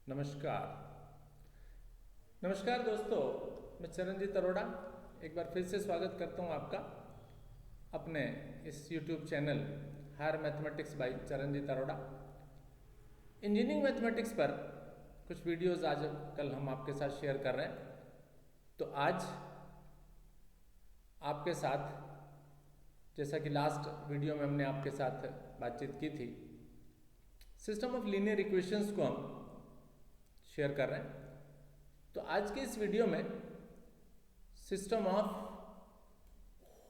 नमस्कार। नमस्कार दोस्तों, मैं चरणजीत अरोड़ा एक बार फिर से स्वागत करता हूं आपका अपने इस YouTube channel higher mathematics by Charanjeet Arora. Engineering mathematics पर कुछ वीडियोस आज कल हम आपके साथ शेयर कर रहे हैं। तो आज आपके साथ, जैसा कि लास्ट वीडियो में हमने आपके साथ बातचीत की थी, सिस्टम ऑफ लीनियर इक्वेशंस को हम शेयर कर रहे हैं। तो आज के इस वीडियो में सिस्टम ऑफ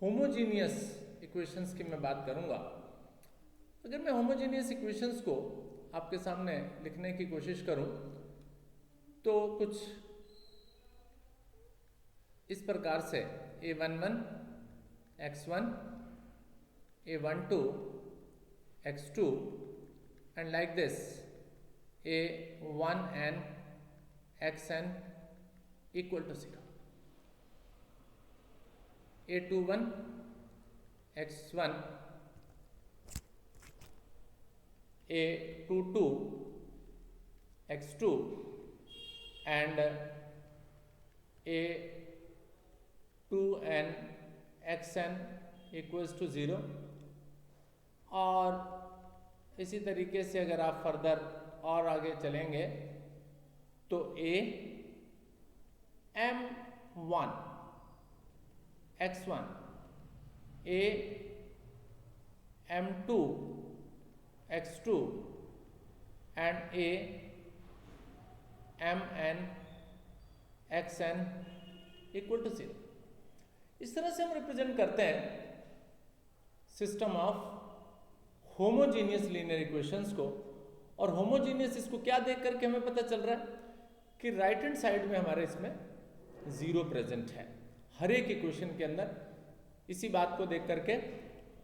होमोजीनियस इक्वेशंस की मैं बात करूंगा। अगर मैं होमोजीनियस इक्वेशंस को आपके सामने लिखने की कोशिश करूं तो कुछ इस प्रकार से a11 x1 a12 x2 and like this a1n xn equal to 0, a21 x1 a22 x2 and a2n xn equals to 0। और इसी तरीके से अगर आप फर्दर और आगे चलेंगे तो m1 x1 m2 x2 and mn xn equal to 0। इस तरह से हम रिप्रेजेंट करते हैं system of homogeneous linear equations को। और होमोजीनियस इसको क्या देख करके हमें पता चल रहा है कि राइट हैंड साइड में हमारे इसमें 0 प्रेजेंट है हर एक इक्वेशन के अंदर। इसी बात को देख करके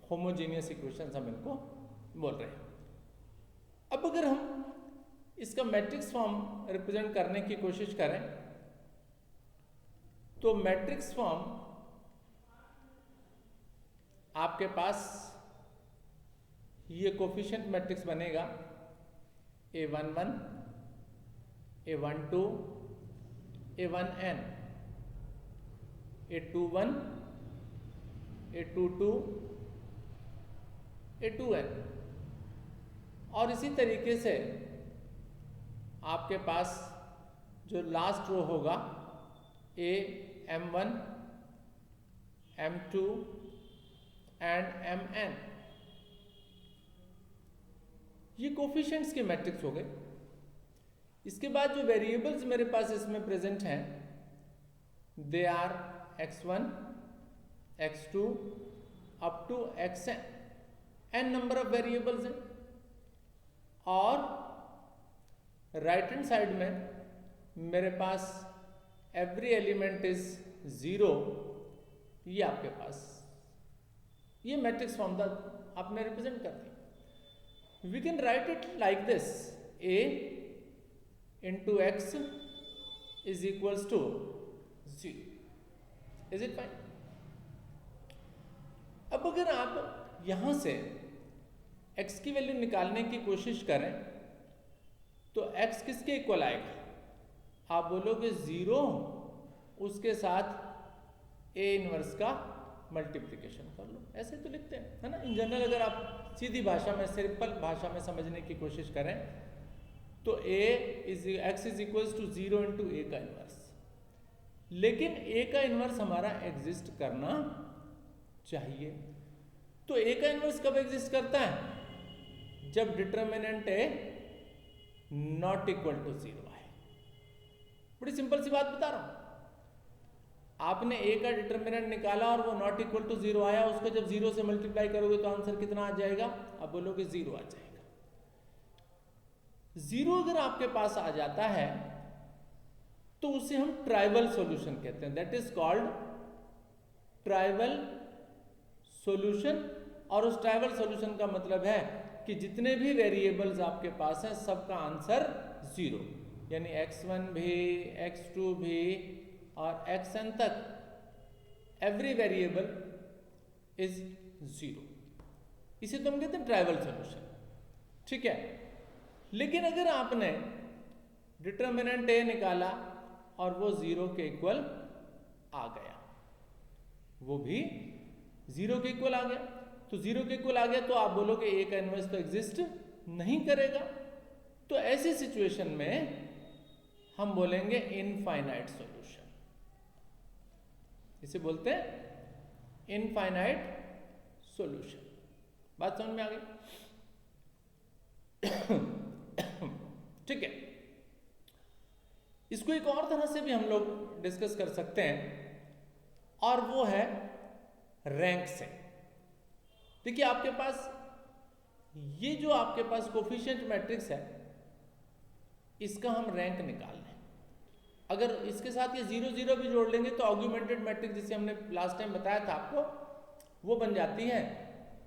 होमोजीनियस इक्वेशंस हम इनको बोल रहे हैं। अब अगर हम इसका मैट्रिक्स फॉर्म रिप्रेजेंट करने की कोशिश करें तो मैट्रिक्स फॉर्म आपके पास ये कोफिशिएंट मैट्रिक्स बनेगा a11 a12 a1n a21 a22 a2n। और इसी तरीके से आपके पास जो लास्ट रो होगा am1 m2 एंड mn। ये कोफिशिएंट्स के मैट्रिक्स हो गए। इसके बाद जो वेरिएबल्स मेरे पास इसमें प्रेजेंट हैं they are x1 x2 up to xn, n number of variables हैं। और राइट हैंड साइड में मेरे पास एवरी एलिमेंट इज 0। ये आपके पास ये मैट्रिक्स फॉर्म द आपने रिप्रेजेंट कर दिया। We can write it like this: a into x is equals to 0. Is it fine? अब अगर आप यहां से x की वैल्यू निकालने की कोशिश करें तो x किसके इक्वल आएगा? आप बोलोगे 0, उसके साथ a इनवर्स का मल्टीप्लिकेशन कर लो। ऐसे तो लिखते हैं, है ना। इन जनरल अगर आप सीधी भाषा में, सिंपल भाषा में समझने की कोशिश करें तो x is equals to 0 into A का इनवर्स। लेकिन a का इनवर्स हमारा एग्जिस्ट करना चाहिए। तो a का इनवर्स कब एग्जिस्ट करता है? जब determinant a not equal to 0 आए। बड़ी सिंपल सी बात बता रहा हूं। आपने a का डिटर्मिनेंट निकाला और वो नॉट इक्वल टू 0 आया, उसको जब 0 से मल्टीप्लाई करोगे तो आंसर कितना आ जाएगा? आप बोलोगे 0 आ जाएगा। 0 अगर आपके पास आ जाता है तो उसे हम ट्राइवल सॉल्यूशन कहते हैं। That is called trivial solution. और उस ट्राइवल सॉल्यूशन का मतलब है कि जितने भी वेरिएबल्स आपके पास हैं सबका आंसर 0, यानी x1 भी x2 भी और xn तक एवरी वेरिएबल इज 0। इसे तो हम कहते हैं ट्राइवल सॉल्यूशन, ठीक है। लेकिन अगर आपने डिटर्मिनेंट ए निकाला और वो 0 के इक्वल आ गया, वो भी 0 के इक्वल आ गया। तो 0 के इक्वल आ गया तो आप बोलोगे ए का इनवर्स तो एग्जिस्ट नहीं करेगा। तो ऐसी सिचुएशन में हम बोलेंगे इनफाइनाइट सॉल्यूशन, इसे बोलते हैं इनफाइनाइट सॉल्यूशन। बात समझ में आ गई? ठीक है, इसको एक और तरह से भी हम लोग डिस्कस कर सकते हैं और वो है रैंक से। देखिए आपके पास ये जो आपके पास कोफिशिएंट मैट्रिक्स है, इसका हम रैंक निकाल लें। अगर इसके साथ ये 0 0 भी जोड़ लेंगे तो ऑग्यूमेंटेड मैट्रिक्स जिसे हमने लास्ट टाइम बताया था आपको, वो बन जाती है,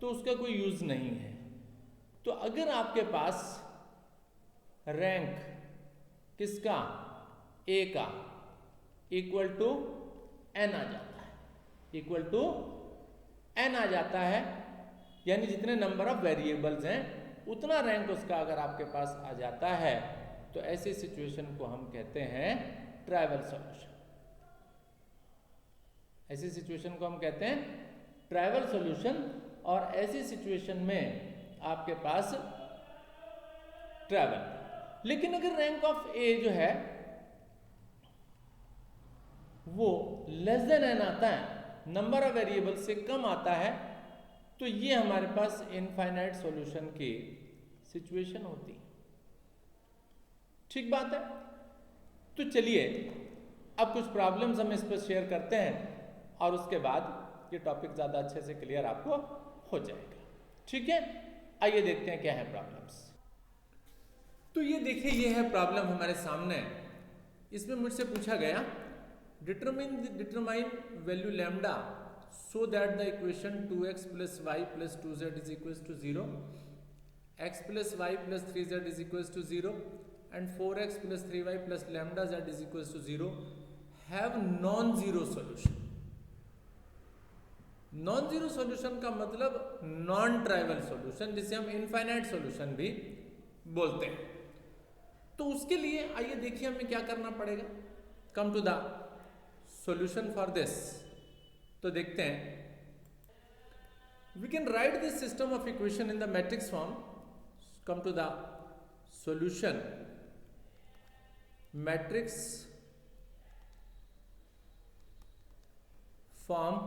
तो उसका कोई यूज नहीं है। तो अगर आपके पास रैंक किसका, ए का, इक्वल टू एन आ जाता है, इक्वल टू एन आ जाता है, यानी जितने नंबर ऑफ वेरिएबल्स हैं उतना रैंक उसका अगर आपके पास आ जाता है, तो ऐसी सिचुएशन को हम कहते हैं ट्राइवल सॉल्यूशन। ऐसी सिचुएशन को हम कहते हैं ट्राइवल सॉल्यूशन। और ऐसी सिचुएशन में आपके पास ट्राइवल, लेकिन अगर रैंक ऑफ ए जो है वो लेस देन एन आता है, नंबर ऑफ वेरिएबल से कम आता है, तो ये हमारे पास इनफाइनाइट सॉल्यूशन की सिचुएशन होती है। ठीक बात है। तो चलिए अब कुछ प्रॉब्लम्स हम इस पर शेयर करते हैं और उसके बाद ये टॉपिक ज़्यादा अच्छे से क्लियर आपको हो जाएगा। ठीक है, आइए देखते हैं क्या है प्रॉब्लम्स। तो ये देखिए, ये है प्रॉब्लम हमारे सामने। इसमें मुझसे पूछा गया determine value lambda so that the equation 2x + y + 2z = 0, x + y + 3z = 0 and 4x + 3y + lambda z = 0 have non-zero solution। Non zero solution का मतलब नॉन ट्राइवल सॉल्यूशन, जिसे हम इनफाइनाइट सॉल्यूशन भी बोलते हैं। तो उसके लिए आइए देखिए हमें क्या करना पड़ेगा। Come to the solution for this. तो देखते हैं, we can write this system of equation in the matrix form. Come to the solution, matrix form,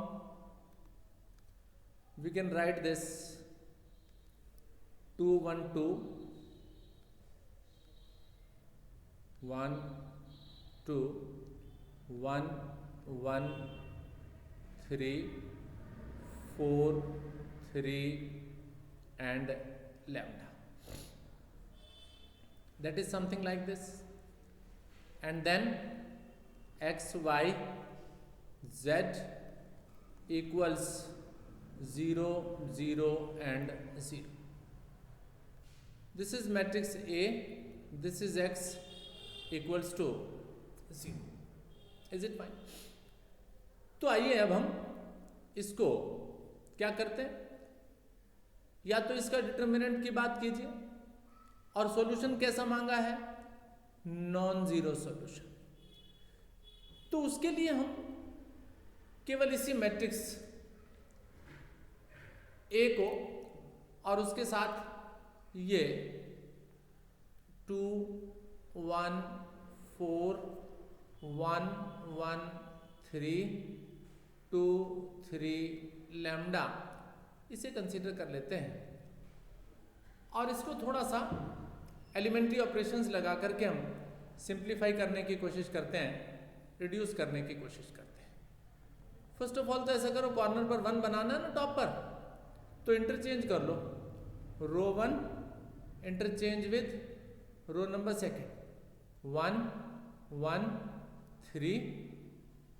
we can write this 2 1 2 1 2 1 1 3 4 3 and lambda. That is something like this. And then x y z equals 0 0 and 0. This is matrix A, this is x equals to 0. Is it fine? तो आइए अब हम इसको क्या करते हैं, या तो इसका डिटर्मिनेंट की बात कीजिए और सॉल्यूशन कैसा मांगा है, नॉन जीरो सॉल्यूशन। तो उसके लिए हम केवल इसी मैट्रिक्स ए को और उसके साथ ये 2 1 4 1 1 3 2 3 लैम्डा इसे कंसीडर कर लेते हैं और इसको थोड़ा सा एलिमेंट्री ऑपरेशंस लगा करके हम सिंप्लीफाई करने की कोशिश करते हैं, रिड्यूस करने की कोशिश करते हैं। फर्स्ट ऑफ ऑल तो ऐसा करो, कॉर्नर पर 1 बनाना है ना टॉप पर, तो इंटरचेंज कर लो, row 1 interchange with row number second, 1 1 3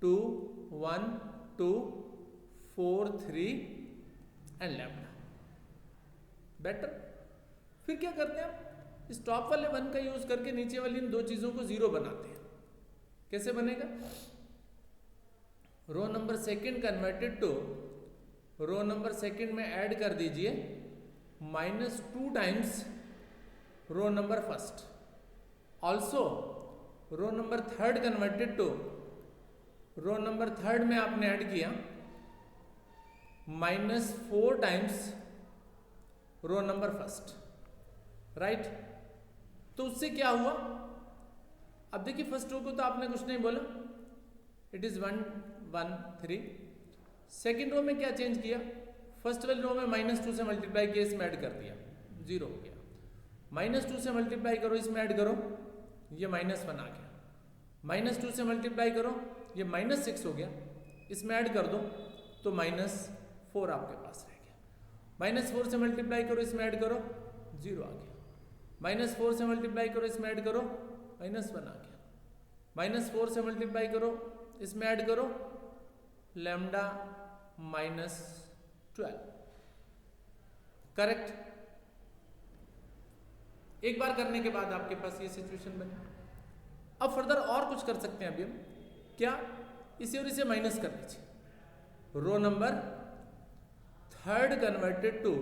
2 1 2 4 3 and lambda. Better. फिर क्या करते हैं, इस टॉप वाले 1 का यूज करके नीचे वाली इन दो चीजों को 0 बनाते हैं। कैसे बनेगा, row number second converted to row number second में ऐड कर दीजिए -2 times row number first, also row number third converted to row number third में आपने ऐड किया -4 times row number first, right. तो उससे क्या हुआ, अब देखिए फर्स्ट रो को तो आपने कुछ नहीं बोला, इट इज 1 1 3। सेकेंड रो में क्या चेंज किया, फर्स्ट वाली रो में -2 से मल्टीप्लाई किया, इसमें ऐड कर दिया, 0 हो गया। -2 से मल्टीप्लाई करो, इसमें ऐड करो, ये -1 आ गया। -2 से मल्टीप्लाई करो, ये -6 हो गया, इसमें ऐड कर दो तो -4 आपके पास रह गया। -4 से मल्टीप्लाई करो, इसमें ऐड करो, 0 आ गया। -4 से मल्टीप्लाई करो, इसमें ऐड करो, -1 आ गया। -4 से मल्टीप्लाई करो, इसमें ऐड करो लैम्डा -12, करेक्ट। एक बार करने के बाद आपके पास ये सिचुएशन बनी। अब फर्दर और कुछ कर सकते हैं अभी हम, क्या, इसे और इसे माइनस कर लीजिए। Row number third converted to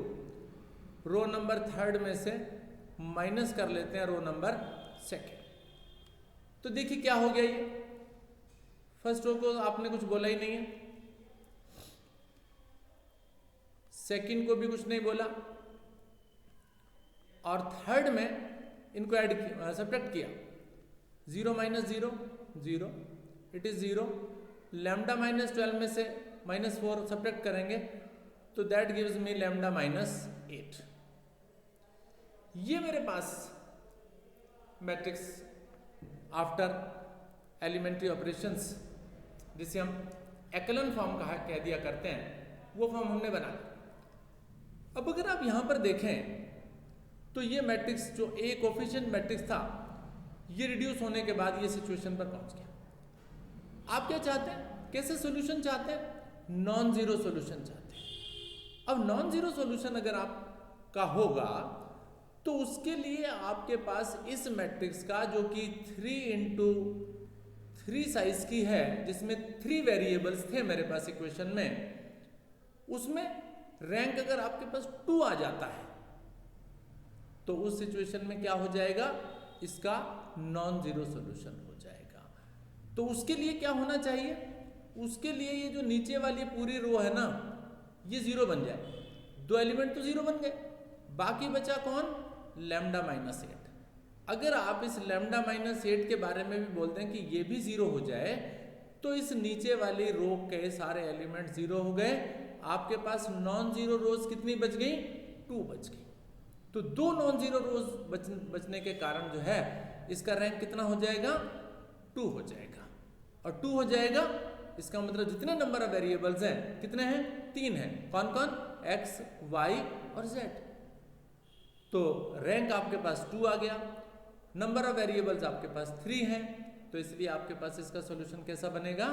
row number third में से माइनस कर लेते हैं रो नंबर सेकेंड। तो देखिए क्या हो गया, ये फर्स्ट रो को आपने कुछ बोला ही नहीं है, सेकेंड को भी कुछ नहीं बोला, और थर्ड में इनको ऐड किया, सब्ट्रैक्ट किया, 0 - 0 0, इट इज 0। लैम्डा -12 में से -4 सब्ट्रैक्ट करेंगे तो दैट गिव्स मी लैम्डा -8। ये मेरे पास मैट्रिक्स आफ्टर एलिमेंट्री ऑपरेशंस, जिसे हम एक्लन फॉर्म कह दिया करते हैं, वो फॉर्म हमने बना लिया। अब अगर आप यहां पर देखें तो ये मैट्रिक्स जो ए कोफिशिएंट मैट्रिक्स था, ये रिड्यूस होने के बाद ये सिचुएशन पर पहुंच गया। आप क्या चाहते हैं, कैसे सॉल्यूशन चाहते हैं, नॉन जीरो सॉल्यूशन चाहते हैं। अब नॉन जीरो सॉल्यूशन अगर आपका होगा तो उसके लिए आपके पास इस मैट्रिक्स का, जो कि 3 × 3 साइज की है, जिसमें 3 वेरिएबल्स थे मेरे पास इक्वेशन में, उसमें रैंक अगर आपके पास 2 आ जाता है तो उस सिचुएशन में क्या हो जाएगा, इसका नॉन जीरो सॉल्यूशन हो जाएगा। तो उसके लिए क्या होना चाहिए, उसके लिए ये जो नीचे वाली पूरी रो है ना, ये 0 बन जाए। 2 एलिमेंट तो 0 बन गए, बाकी बचा कौन, लैम्डा -8। अगर आप इस लैम्डा -8 के बारे में भी बोलते हैं कि ये भी 0 हो जाए, तो इस नीचे वाली रो के सारे एलिमेंट 0 हो गए। आपके पास नॉन जीरो रोज कितनी बच गई, 2 बच गई। तो 2 नॉन जीरो रोज बचने के कारण जो है इसका रैंक कितना हो जाएगा, 2 हो जाएगा। और 2 हो जाएगा इसका मतलब जितने नंबर ऑफ वेरिएबल्स हैं कितने हैं, 3 हैं। कौन कौन, x, y और z। तो रैंक आपके पास 2 आ गया, नंबर ऑफ वेरिएबल्स आपके पास 3 हैं, तो इसलिए आपके पास इसका सॉल्यूशन कैसा बनेगा,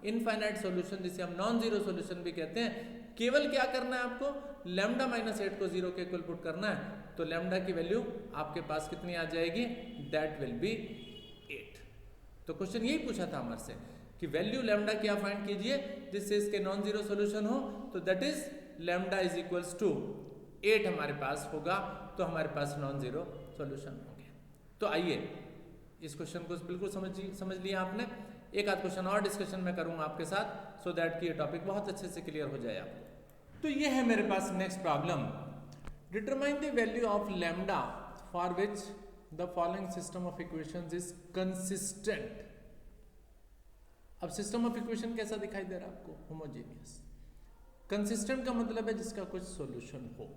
इनफाइनाइट सॉल्यूशन, जिसे हम नॉन जीरो सॉल्यूशन भी कहते हैं। केवल क्या करना है आपको, लैम्डा -8 को 0 के इक्वल पुट करना है, तो लैम्डा की वैल्यू आपके पास कितनी आ जाएगी, दैट विल बी 8। तो क्वेश्चन यही पूछा था हमारे से कि वैल्यू लैम्डा क्या फाइंड कीजिए जिससे इसके नॉन जीरो सॉल्यूशन हो, तो that is lambda is equals to 8 हमारे पास होगा, तो हमारे पास नॉन जीरो सॉल्यूशन हो गया। तो आइए इस क्वेश्चन को बिल्कुल समझ लिया आपने। एक आध क्वेश्चन और डिस्कशन में करूंगा आपके साथ, सो दैट कि ये टॉपिक बहुत अच्छे से क्लियर हो जाए आपको। तो ये है मेरे पास next problem, determine the value of lambda for which the following system of equations is consistent. अब सिस्टम ऑफ इक्वेशन कैसा दिखाई दे रहा है आपको, होमोजेनियस। कंसिस्टेंट का मतलब है जिसका कुछ सॉल्यूशन हो,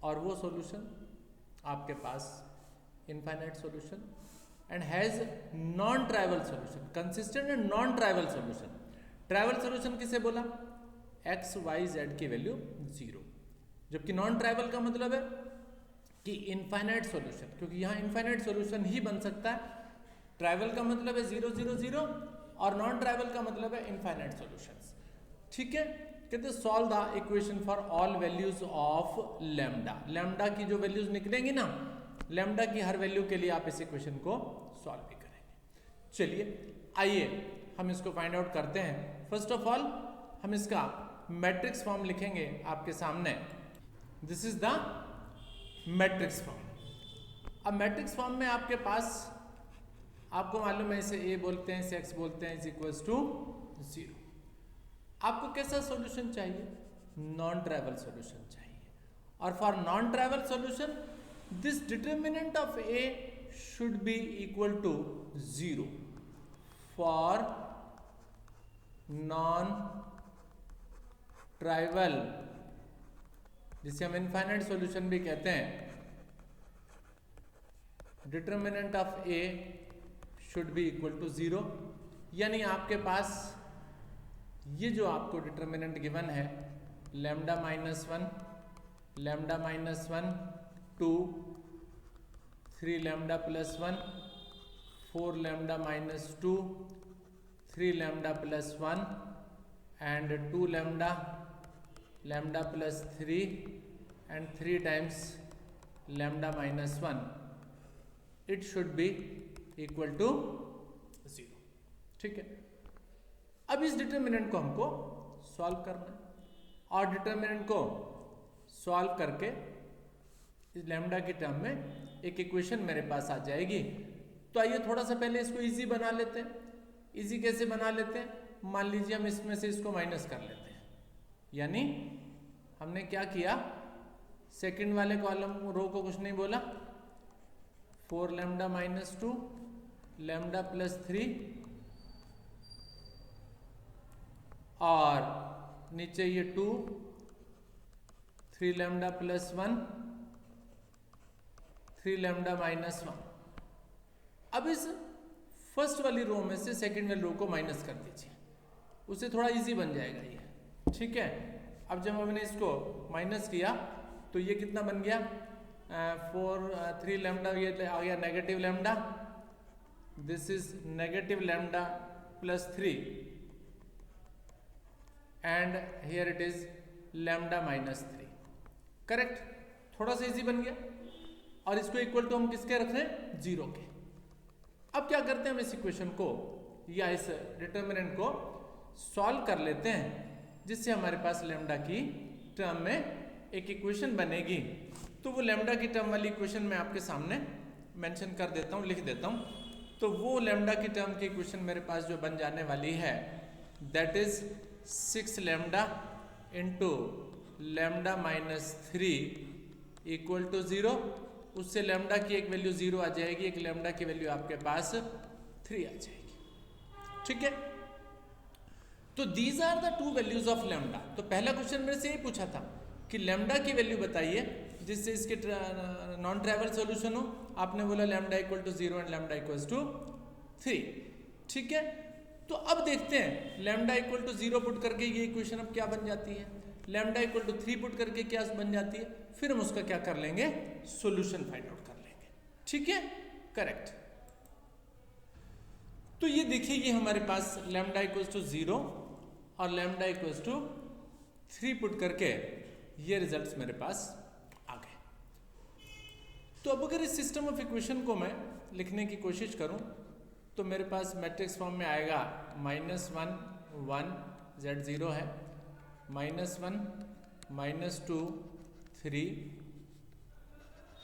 और वो सॉल्यूशन आपके पास infinite solution and has non trivial solution. Consistent and non trivial solution. Trivial solution किसे बोला, x, y, z की वैल्यू 0, जबकि नॉन ट्राइवल का मतलब है कि इनफाइनाइट सॉल्यूशन, क्योंकि यहाँ इनफाइनाइट सॉल्यूशन ही बन सकता है। ट्राइवल का मतलब है 0 0 0 और नॉन ट्राइवल का मतलब है इनफाइनाइट सॉल्यूशंस। ठीक है, कहते solve the equation for all values of lambda. Lambda की जो वैल्यूज निकलेंगी ना, लैम्डा की हर वैल्यू के लिए आप इस इक्वेशन को सॉल्व भी करेंगे। चलिए आइए हम इसको फाइंड आउट करते हैं। फर्स्ट ऑफ ऑल हम इसका मैट्रिक्स फॉर्म लिखेंगे आपके सामने। This is the matrix form. अब मैट्रिक्स फॉर्म में आपके पास आपको मालूम है इसे ए बोलते हैं, इसे एक्स बोलते हैं, इज इक्वल्स टू 0। आपको कैसा सॉल्यूशन चाहिए? नॉन ट्राइवल सॉल्यूशन चाहिए। और for non trivial solution this determinant of A should be equal to 0 for non trivial, जिसे हम इनफाइनाइट सॉल्यूशन भी कहते हैं। Determinant of A should be equal to 0, यानी आपके पास ये जो आपको डिटर्मिनेंट गिवन है lambda minus 1, lambda minus 1, 2, 3 lambda plus 1, 4 lambda minus 2, 3 lambda plus 1 and 2 lambda, lambda plus 3 and 3 times lambda minus 1, it should be equal to 0। ठीक है, अब इस डिटर्मिनेंट को हमको सॉल्व करना है और डिटर्मिनेंट को सॉल्व करके इस लैम्डा की टर्म में एक इक्वेशन मेरे पास आ जाएगी। तो आइए थोड़ा सा पहले इसको इजी बना लेते हैं। इजी कैसे बना लेते हैं? मान लीजिए हम इसमें से इसको माइनस कर लेते हैं, यानी हमने क्या किया, सेकंड वाले कॉलम रो को कुछ नहीं बोला, 4 लैम्डा माइनस 2 लैम्डा प्लस 3 और नीचे ये 2, 3 लैम्डा प्लस 1, 3 लैम्डा माइनस 1। अब इस फर्स्ट वाली रो में से सेकंड वाली रो को माइनस कर दीजिए, उससे थोड़ा इजी बन जाएगा ये। ठीक है, अब जब हमने इसको माइनस किया तो ये कितना बन गया, 3 लैम्डा, ये आ गया negative lambda, this is negative lambda plus 3 and here it is lambda minus 3। Correct, थोड़ा सा इजी बन गया। और इसको इक्वल टू हम किसके रख रहे हैं? 0 के। अब क्या करते हैं, हम इस इक्वेशन को या इस डिटर्मिनेंट को सॉल्व कर लेते हैं, जिससे हमारे पास लैम्डा की टर्म में एक इक्वेशन बनेगी। तो वो लैम्डा की टर्म वाली इक्वेशन मैं आपके सामने मेंशन कर देता हूँ, लिख देता हूँ। तो वो लैम्डा की टर्म की इक्वेशन मेरे पास जो बन जाने वाली है, that is 6 lambda into lambda minus 3 equal to 0। उससे लैम्डा की एक वैल्यू 0 आ जाएगी, एक लैम्डा की वैल्यू आपके पास 3 आ जाएगी। ठीक है, तो these are the 2 values of lambda. तो पहला क्वेश्चन मेरे से यही पूछा था कि लैम्डा की वैल्यू बताइए जिससे इसके नॉन ट्राइवल सॉल्यूशन हो। आपने बोला lambda equal to 0 and lambda equal to 3। ठीक है, तो अब देखते हैं लैम्डा इक्वल टू 0 पुट करके ये इक्वेशन अब क्या बन जाती है, लैम्डा इक्वल टू 3 पुट करके क्या बन जाती है, फिर हम उसका क्या कर लेंगे, सॉल्यूशन फाइंड आउट कर लेंगे। ठीक है, करेक्ट। तो ये देखिए, ये हमारे पास लैम्डा इक्वल टू 0 और लैम्डा इक्वल टू 3 पुट करके ये रिजल्ट्स मेरे पास आ गए। तो अब अगर इस सिस्टम ऑफ इक्वेशन को मैं लिखने की कोशिश करूं तो मेरे पास मैट्रिक्स फॉर्म में आएगा -1 1 z0 है, -1 -2 3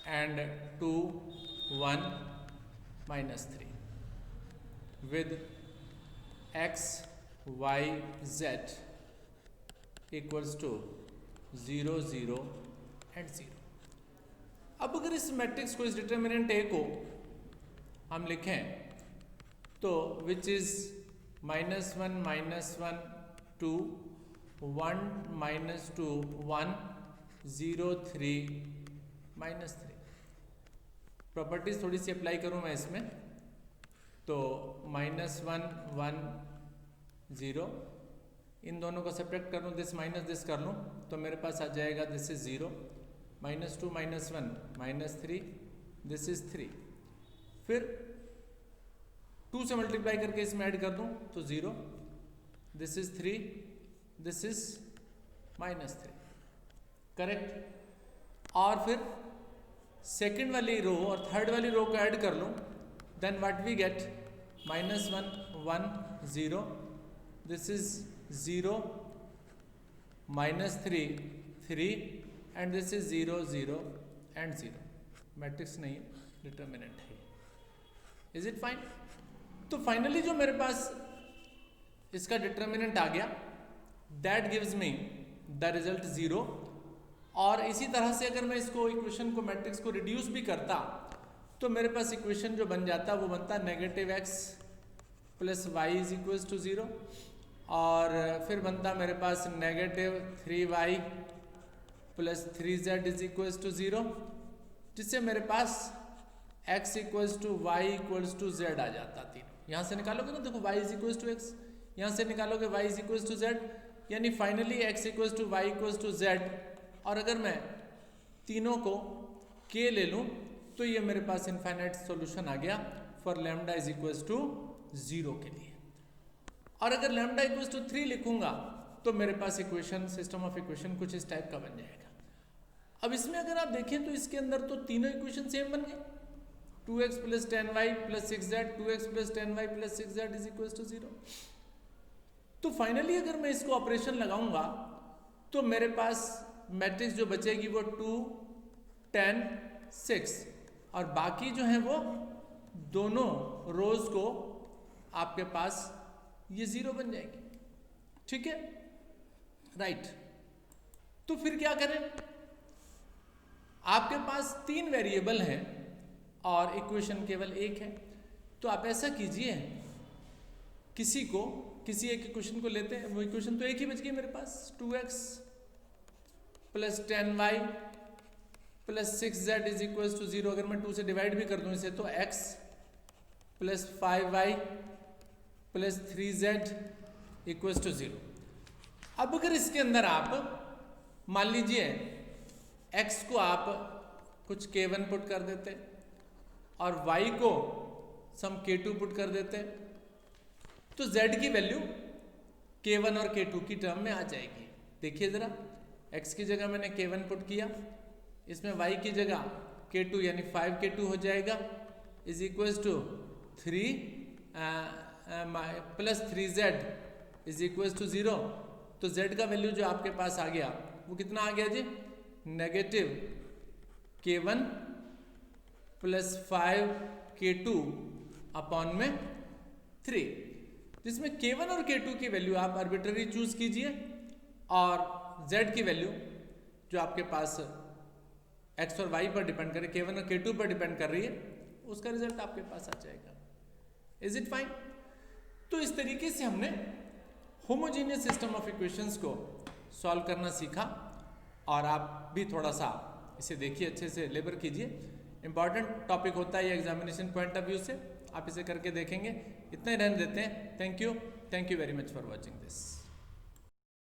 and 2 1 -3 with x y z equals to 0 0 and 0। अब अगर इस मैट्रिक्स को, इस डिटर्मिनेंट ए को हम लिखें तो विच इज -1 -1 2 1 -2 1 0 3 -3। प्रॉपर्टीज थोड़ी सी अप्लाई करूं मैं इसमें, तो -1 1 0, इन दोनों को सब्ट्रैक्ट कर लूँ, दिस माइनस दिस कर लूँ तो मेरे पास आ जाएगा दिस इज 0, -2 -1 -3, दिस इज 3। फिर 2 से मल्टीप्लाई करके इसमें ऐड कर दूँ तो 0, this is 3, this is -3। Correct. और फिर सेकंड वाली रो और थर्ड वाली रो को ऐड कर लूँ, then what we get, -1 1 0, this is 0 -3 3 and this is 0 0 and 0। Matrix नहीं, डिटर्मिनेंट है। Is it fine? तो फाइनली जो मेरे पास इसका डिटर्मिनेंट आ गया, that gives me the result 0। और इसी तरह से अगर मैं इसको इक्वेशन को मैट्रिक्स को रिड्यूस भी करता तो मेरे पास इक्वेशन जो बन जाता वो बनता -x + y = 0, और फिर बनता मेरे पास -3y + 3z = 0, जिससे मेरे पास x = y = z आ जाता। तीनों यहाँ से निकालोगे ना, देखो y = x, यहाँ से निकालोगे y = z, यानी फाइनली x = y = z। और अगर मैं तीनों को k ले लूँ तो ये मेरे पास इनफाइनाइट सॉल्यूशन आ गया फॉर लैम्डा = 0 के लिए। और अगर लैम्डा = 3 लिखूंगा तो मेरे पास इक्वेशन, सिस्टम ऑफ इक्वेशन कुछ इस टाइप का बन जाएगा। अब इसमें अगर आप देखें तो इसके अंदर तो तीनों इक्वेशन सेम बन गए, 2x + 10y + 6z, 2x + 10y + 6z = 0। तो फाइनली अगर मैं इसको ऑपरेशन लगाऊंगा तो मेरे पास मैट्रिक्स जो बचेगी वो 2, 10, 6, और बाकी जो है वो दोनों रोज को आपके पास ये 0 बन जाएगी। ठीक है, राइट। तो फिर क्या करें, आपके पास 3 वेरिएबल हैं और इक्वेशन केवल एक है। तो आप ऐसा कीजिए, किसी एक इक्वेशन को लेते हैं, वो इक्वेशन तो एक ही बच गई मेरे पास, 2x + 10y + 6z = 0। अगर मैं 2 से डिवाइड भी कर दूं इसे तो x + 5y + 3z = 0। अब अगर इसके अंदर आप मान लीजिए x को आप कुछ k1 पुट कर देते और y को सम k2 पुट कर देते तो z की वैल्यू k1 और k2 की टर्म में आ जाएगी। देखिए जरा, x की जगह मैंने k1 पुट किया, इसमें y की जगह k2 यानी 5k2 हो जाएगा = 3 + 3z = 0। तो z का वैल्यू जो आपके पास आ गया वो कितना आ गया जी, -k1 + 5k2 अपॉन में 3, जिसमें k1 और k2 की वैल्यू आप आर्बिट्ररी चूज कीजिए और z की वैल्यू जो आपके पास x और y पर डिपेंड करे, k1 और k2 पर डिपेंड कर रही है, उसका रिजल्ट आपके पास आ जाएगा। Is it fine? तो इस तरीके से हमने होमोजेनियस सिस्टम ऑफ इक्वेशंस को सॉल्व करना सीखा, और आप भी थोड़ा सा इसे देखिए, अच्छे से लेबर कीजिए। इंपॉर्टेंट टॉपिक होता है ये एग्जामिनेशन पॉइंट ऑफ व्यू से, आप इसे करके देखेंगे। इतना ही रहने देते हैं। Thank you very much for watching this.